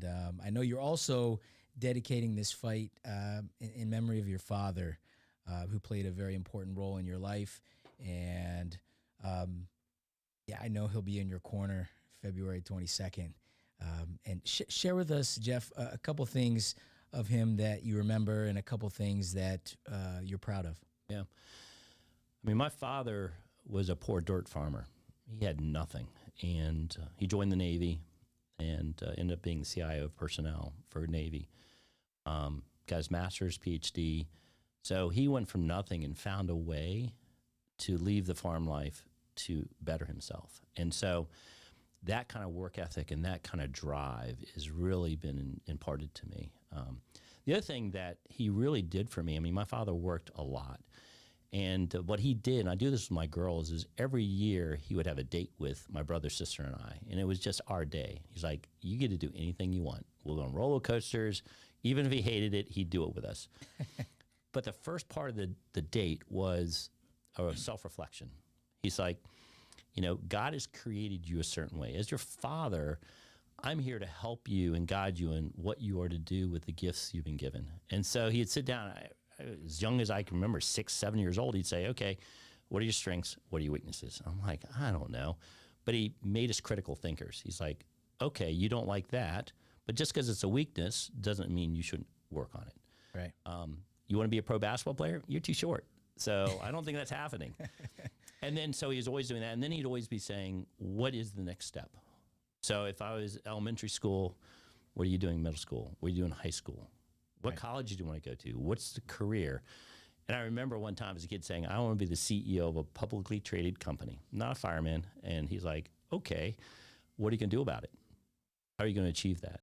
And I know you're also dedicating this fight in memory of your father, who played a very important role in your life. And yeah, I know he'll be in your corner February 22nd. And share with us, Jeff, a couple things of him that you remember and a couple things that you're proud of. Yeah. I mean, my father was a poor dirt farmer. He had nothing. And he joined the Navy and ended up being the CIO of personnel for Navy. Got his master's, PhD. So he went from nothing and found a way to leave the farm life to better himself. And so that kind of work ethic and that kind of drive has really been imparted to me. The other thing that he really did for me, I mean, my father worked a lot. And what he did, and I do this with my girls, is every year he would have a date with my brother, sister, and I. And it was just our day. He's like, you get to do anything you want. We'll go on roller coasters. Even if he hated it, he'd do it with us. But the first part of the date was a self-reflection. He's like, you know, God has created you a certain way. As your father, I'm here to help you and guide you in what you are to do with the gifts you've been given. And so he'd sit down, as young as I can remember, 6, 7 years old, he'd say, okay, what are your strengths? What are your weaknesses? I'm like, I don't know. But he made us critical thinkers. He's like, okay, you don't like that, but just because it's a weakness doesn't mean you shouldn't work on it. Right. You want to be a pro basketball player? You're too short. So I don't think that's happening. And then, so he was always doing that. And then he'd always be saying, what is the next step? So if I was elementary school, what are you doing in middle school? What are you doing in high school? What college do you want to go to? What's the career? And I remember one time as a kid saying, I want to be the CEO of a publicly traded company, not a fireman. And he's like, okay, what are you going to do about it? How are you going to achieve that?